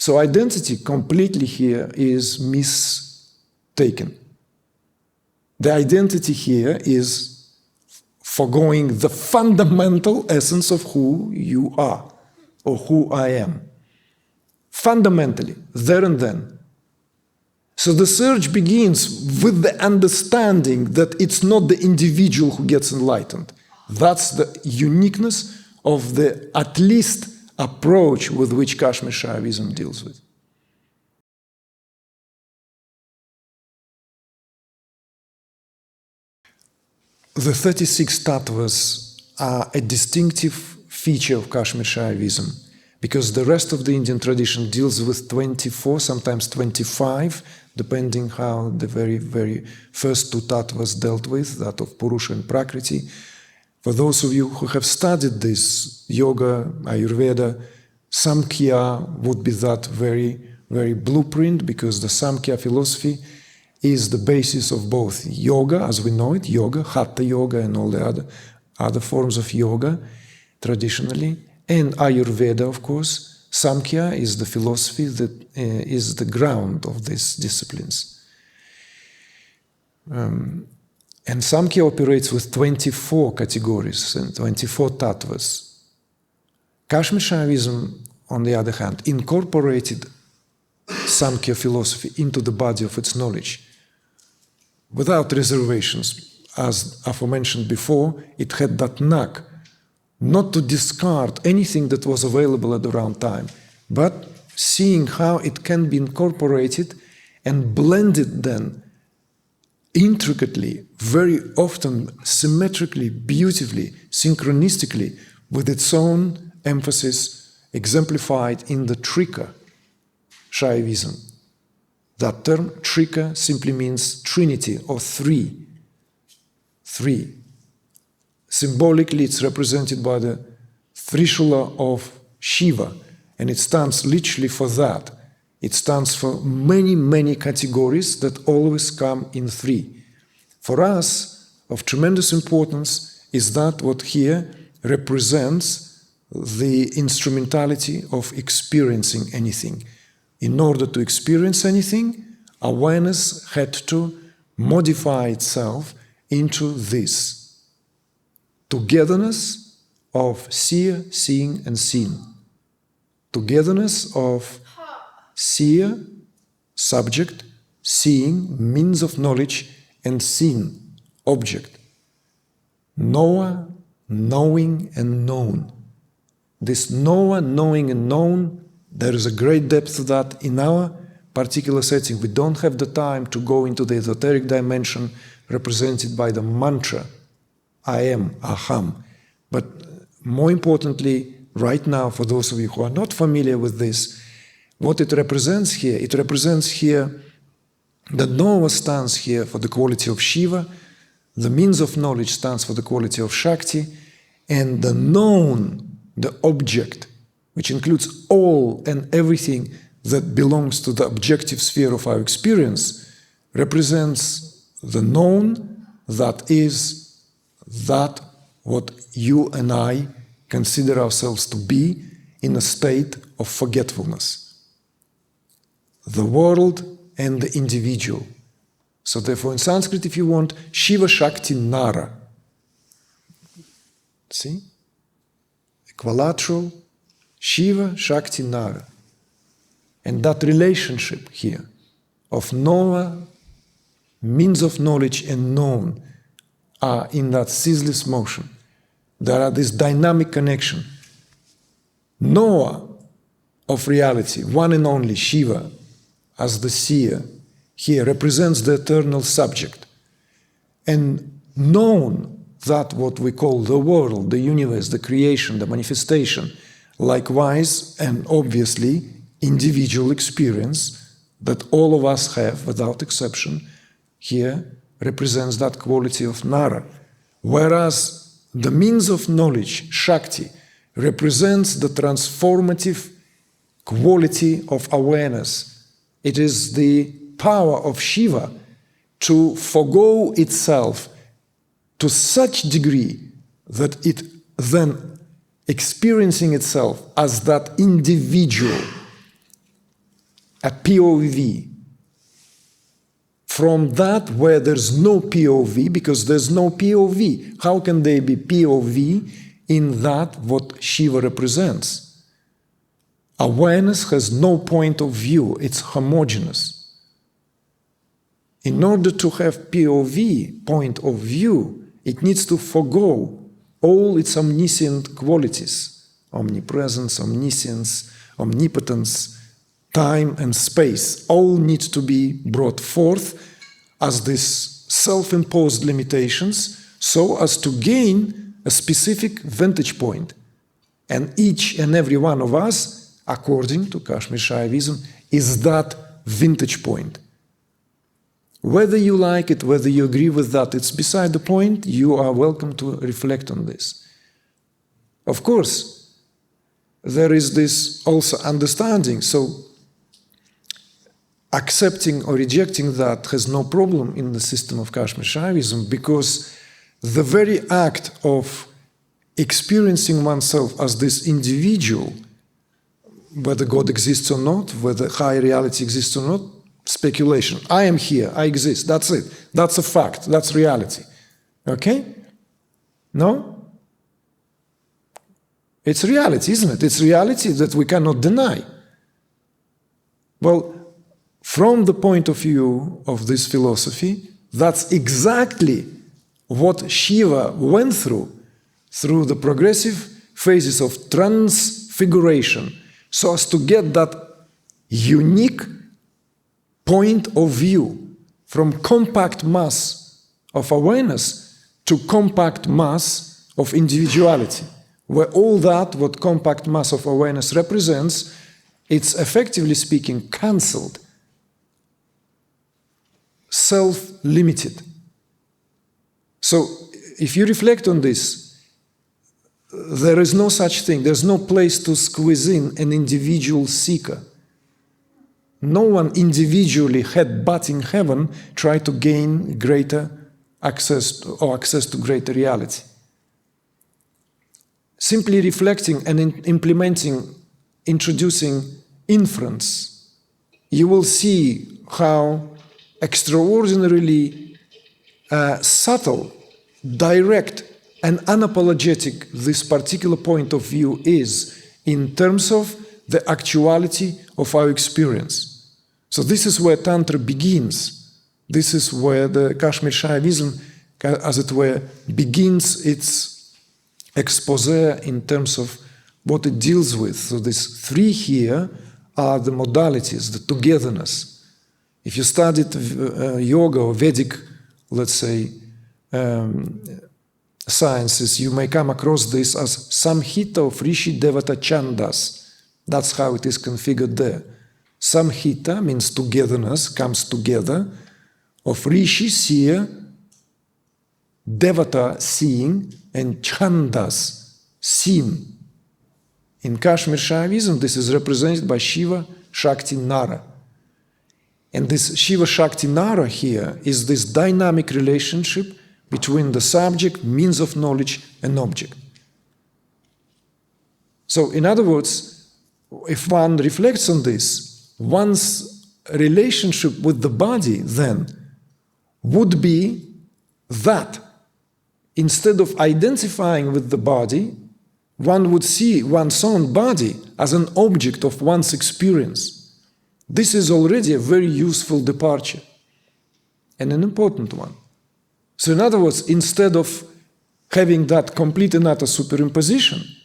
So identity completely here is mistaken. The identity here is foregoing the fundamental essence of who you are, or who I am. Fundamentally, there and then. So the search begins with the understanding that it's not the individual who gets enlightened. That's the uniqueness of the, at least, approach with which Kashmir Shaivism deals with. The 36 tattvas are a distinctive feature of Kashmir Shaivism, because the rest of the Indian tradition deals with 24, sometimes 25, depending how the very first two tattvas dealt with, that of Purusha and Prakriti. For those of you who have studied this, yoga, Ayurveda, Samkhya would be that very blueprint, because the Samkhya philosophy is the basis of both yoga, as we know it, yoga, Hatha yoga, and all the other forms of yoga traditionally, and Ayurveda, of course. Samkhya is the philosophy that is the ground of these disciplines. And Samkhya operates with 24 categories and 24 tattvas. Kashmir Shaivism, on the other hand, incorporated Samkhya philosophy into the body of its knowledge without reservations. As aforementioned before, it had that knack not to discard anything that was available at the round time, but seeing how it can be incorporated and blended then intricately, very often symmetrically, beautifully, synchronistically, with its own emphasis exemplified in the Trika Shaivism. That term, Trika, simply means trinity or three. Three. Symbolically, it's represented by the Trishula of Shiva, and it stands literally for that. It stands for many categories that always come in three. For us, of tremendous importance is that what here represents the instrumentality of experiencing anything. In order to experience anything, awareness had to modify itself into this togetherness of seer, seeing, and seen. Togetherness of seer, subject, seeing, means of knowledge, and seen, object. Knower, knowing, and known. This knower, knowing, and known, there is a great depth to that. In our particular setting, we don't have the time to go into the esoteric dimension represented by the mantra, I am, aham. But more importantly, right now, for those of you who are not familiar with this, what it represents here, the knower stands here for the quality of Shiva, the means of knowledge stands for the quality of Shakti, and the known, the object, which includes all and everything that belongs to the objective sphere of our experience, represents the known, that is that what you and I consider ourselves to be in a state of forgetfulness. The world and the individual. So therefore in Sanskrit, if you want, Shiva Shakti Nara. See? Equilateral, Shiva Shakti Nara. And that relationship here of knower, means of knowledge, and known are in that ceaseless motion. There are this dynamic connection. Knower of reality, one and only Shiva, as the seer, here represents the eternal subject. And known, that what we call the world, the universe, the creation, the manifestation, likewise and obviously individual experience that all of us have without exception, here represents that quality of Nara. Whereas the means of knowledge, Shakti, represents the transformative quality of awareness. It is the power of Shiva to forego itself to such degree that it then experiencing itself as that individual a POV. From that where there's no POV, because there's no POV, how can there be POV in that what Shiva represents? Awareness has no point of view, it's homogeneous. In order to have POV, point of view, it needs to forego all its omniscient qualities, omnipresence, omniscience, omnipotence, time and space, all need to be brought forth as these self-imposed limitations so as to gain a specific vantage point. And each and every one of us, according to Kashmir Shaivism, is that vantage point. Whether you like it, whether you agree with that, it's beside the point. You are welcome to reflect on this. Of course, there is this also understanding. So accepting or rejecting that has no problem in the system of Kashmir Shaivism, because the very act of experiencing oneself as this individual, whether God exists or not, whether higher reality exists or not, speculation. I am here, I exist, that's it. That's a fact, that's reality. Okay? No? It's reality, isn't it? It's reality that we cannot deny. Well, from the point of view of this philosophy, that's exactly what Shiva went through the progressive phases of transfiguration, so as to get that unique point of view from compact mass of awareness to compact mass of individuality, where all that what compact mass of awareness represents, it's effectively speaking cancelled, self-limited. So if you reflect on this, there is no such thing. There's no place to squeeze in an individual seeker. No one individually headbutting heaven tried to gain greater access to greater reality. Simply reflecting and implementing, introducing inference, you will see how extraordinarily subtle, direct, and unapologetic this particular point of view is in terms of the actuality of our experience. So this is where Tantra begins. This is where the Kashmir Shaivism, as it were, begins its expose in terms of what it deals with. So these three here are the modalities, the togetherness. If you studied yoga or Vedic, let's say, sciences, you may come across this as Samhita of Rishi Devata Chandas. That's how it is configured there. Samhita means togetherness, comes together, of Rishi, seer, Devata, seeing, and Chandas, seen. In Kashmir Shaivism, this is represented by Shiva, Shakti, Nara. And this Shiva, Shakti, Nara here is this dynamic relationship between the subject, means of knowledge, and object. So, in other words, if one reflects on this, one's relationship with the body then would be that instead of identifying with the body, one would see one's own body as an object of one's experience. This is already a very useful departure and an important one. So in other words, instead of having that complete and utter superimposition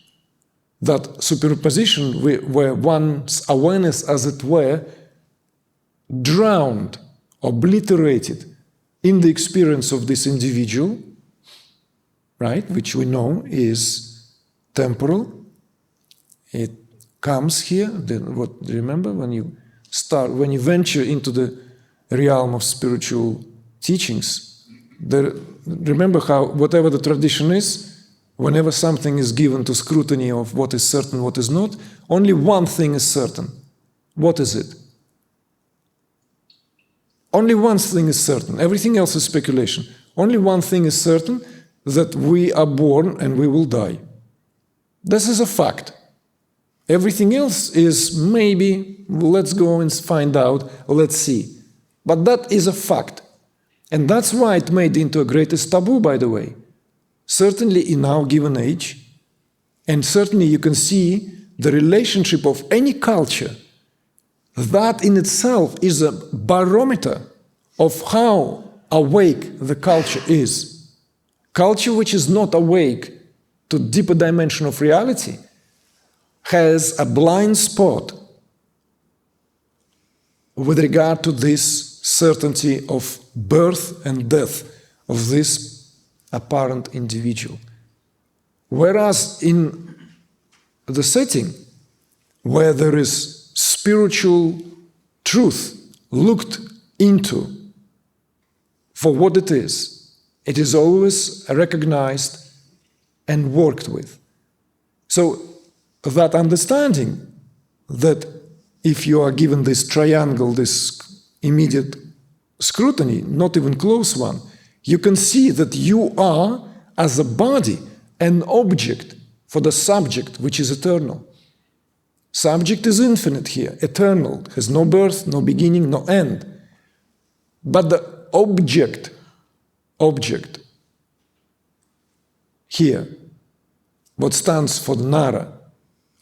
where one's awareness, as it were, drowned, obliterated in the experience of this individual, right, which we know is temporal. It comes here. Remember when you venture into the realm of spiritual teachings, remember how whatever the tradition is, whenever something is given to scrutiny of what is certain, what is not, only one thing is certain. What is it? Only one thing is certain. Everything else is speculation. Only one thing is certain, that we are born and we will die. This is a fact. Everything else is maybe, let's go and find out, let's see. But that is a fact. And that's why it made into a greatest taboo, by the way. Certainly in our given age, and certainly you can see the relationship of any culture. That in itself is a barometer of how awake the culture is. Culture which is not awake to deeper dimension of reality has a blind spot with regard to this certainty of birth and death of this apparent individual. Whereas in the setting where there is spiritual truth looked into for what it is always recognized and worked with. So that understanding that if you are given this triangle, this immediate scrutiny, not even close one, you can see that you are, as a body, an object for the subject which is eternal. Subject is infinite here, eternal, has no birth, no beginning, no end. But the object here, what stands for Nara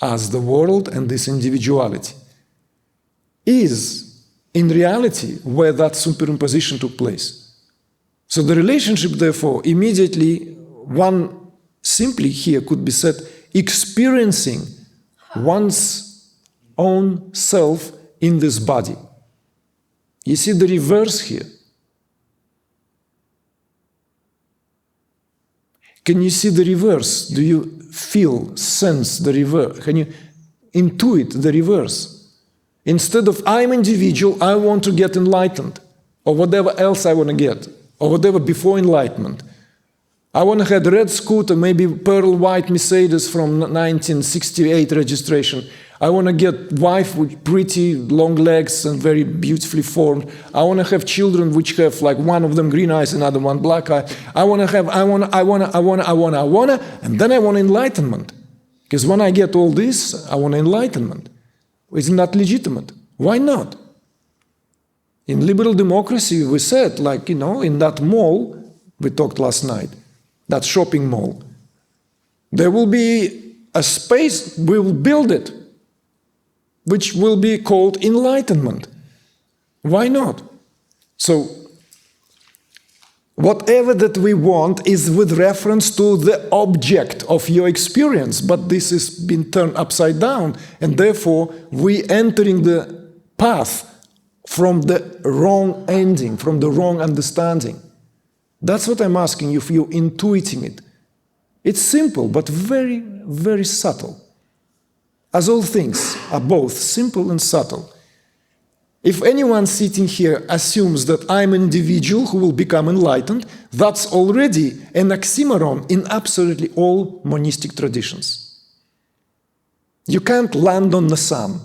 as the world and this individuality, is in reality where that superimposition took place. So the relationship, therefore, immediately, one simply here could be said, experiencing one's own self in this body. You see the reverse here. Can you see the reverse? Do you feel, sense the reverse? Can you intuit the reverse? Instead of I'm individual, I want to get enlightened, or whatever else I want to get, or whatever before enlightenment. I want to have a red scooter, maybe pearl white Mercedes from 1968 registration. I want to get wife with pretty long legs and very beautifully formed. I want to have children which have like one of them green eyes, another one black eye. I want, and then I want enlightenment. Because when I get all this, I want enlightenment. Isn't that legitimate? Why not? In liberal democracy, we said, like, in that mall, we talked last night, that shopping mall, there will be a space, we will build it, which will be called enlightenment. Why not? So, whatever that we want is with reference to the object of your experience, but this has been turned upside down, and therefore we entering the path from the wrong ending, from the wrong understanding. That's what I'm asking you, if you're intuiting it. It's simple, but very, very subtle. As all things are both simple and subtle. If anyone sitting here assumes that I'm an individual who will become enlightened, that's already an oxymoron in absolutely all monistic traditions. You can't land on the sun.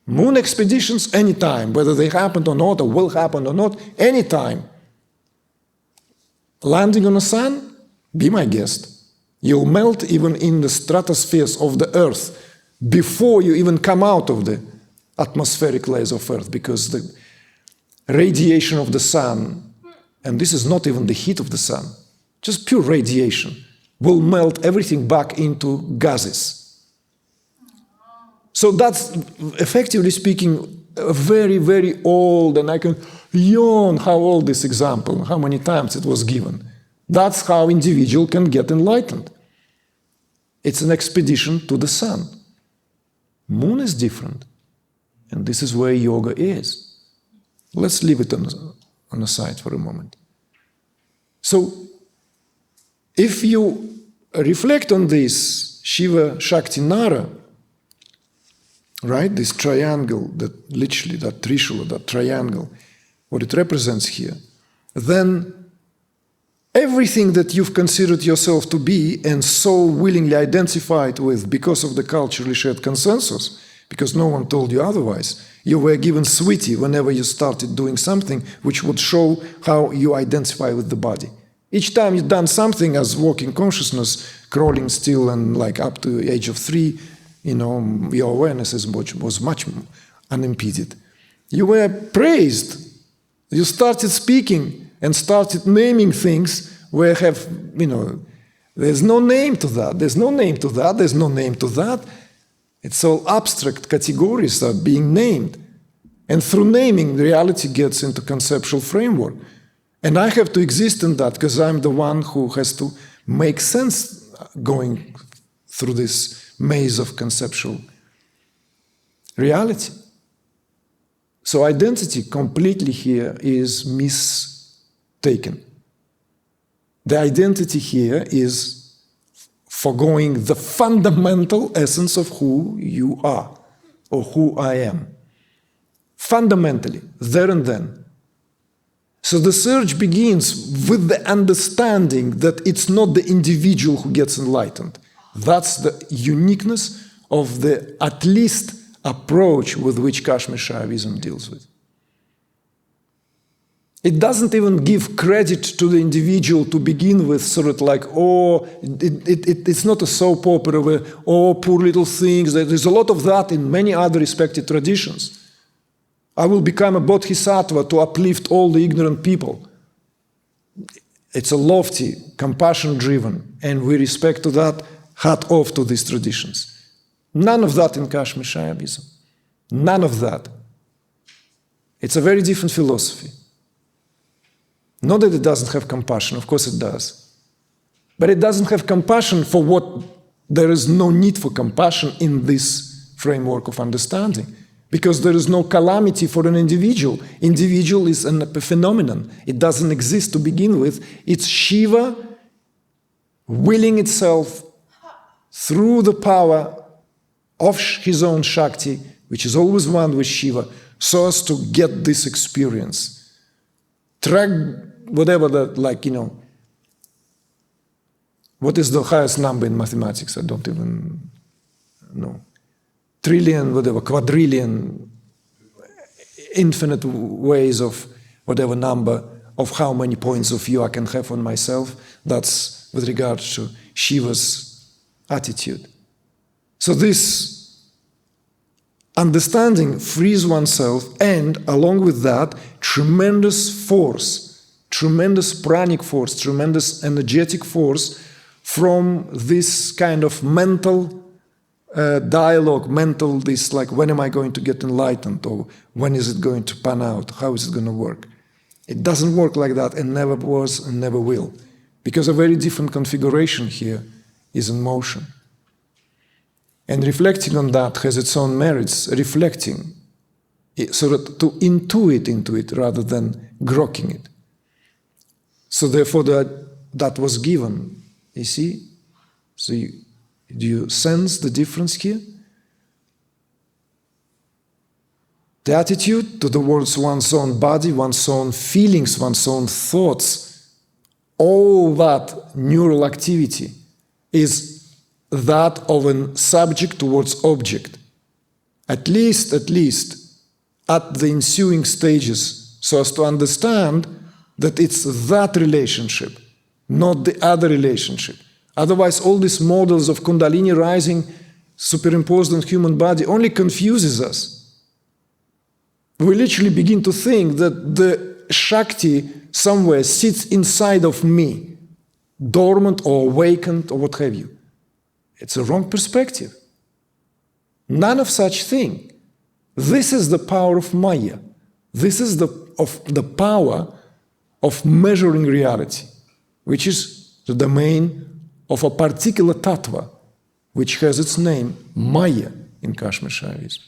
Moon expeditions, anytime, whether they happened or not, or will happen or not, anytime. Landing on the sun, be my guest. You'll melt even in the stratospheres of the Earth before you even come out of the atmospheric layers of Earth, because the radiation of the sun, and this is not even the heat of the sun, just pure radiation, will melt everything back into gases. So that's, effectively speaking, a very, very old, and I can yawn how old this example, how many times it was given. That's how individual can get enlightened. It's an expedition to the sun. Moon is different. And this is where yoga is. Let's leave it on the side for a moment. So, if you reflect on this Shiva Shakti Nara, right, this triangle, that literally, that trishula, that triangle, what it represents here, then everything that you've considered yourself to be and so willingly identified with because of the culturally shared consensus, because no one told you otherwise, you were given sweetie whenever you started doing something which would show how you identify with the body. Each time you've done something as walking consciousness, crawling still and like up to the age of 3, your awareness was much unimpeded. You were praised. You started speaking and started naming things where there's no name to that, there's no name to that, there's no name to that. It's all abstract categories that are being named. And through naming, reality gets into conceptual framework. And I have to exist in that because I'm the one who has to make sense going through this maze of conceptual reality. So identity completely here is mistaken. The identity here is foregoing the fundamental essence of who you are or who I am. Fundamentally, there and then. So the search begins with the understanding that it's not the individual who gets enlightened. That's the uniqueness of the at least approach with which Kashmir Shaivism deals with. It doesn't even give credit to the individual to begin with, sort of like, it's not a soap opera where, poor little things. There's a lot of that in many other respected traditions. I will become a bodhisattva to uplift all the ignorant people. It's a lofty, compassion-driven, and with respect to that, hat off to these traditions. None of that in Kashmir Shaivism. None of that. It's a very different philosophy. Not that it doesn't have compassion, of course it does. But it doesn't have compassion for what there is no need for compassion in this framework of understanding. Because there is no calamity for an individual. Individual is a phenomenon. It doesn't exist to begin with. It's Shiva willing itself through the power of his own Shakti, which is always one with Shiva, so as to get this experience. Track whatever that, what is the highest number in mathematics? I don't even know. Trillion, whatever, quadrillion, infinite ways of whatever number of how many points of view I can have on myself. That's with regard to Shiva's attitude. So this understanding frees oneself, and along with that, tremendous force, tremendous pranic force, tremendous energetic force from this kind of mental dialogue, when am I going to get enlightened, or when is it going to pan out, how is it going to work? It doesn't work like that, and never was and never will, because a very different configuration here is in motion. And reflecting on that has its own merits, reflecting, so that to intuit into it rather than grokking it. So therefore that was given, you see? So do you sense the difference here? The attitude towards one's own body, one's own feelings, one's own thoughts, all that neural activity is that of a subject towards object, at least at the ensuing stages, so as to understand that it's that relationship, not the other relationship. Otherwise, all these models of Kundalini rising superimposed on human body only confuses us. We literally begin to think that the Shakti somewhere sits inside of me, dormant or awakened or what have you. It's a wrong perspective. None of such thing. This is the power of Maya. This is the power of measuring reality, which is the domain of a particular tattva, which has its name, Maya, in Kashmir Shaivism.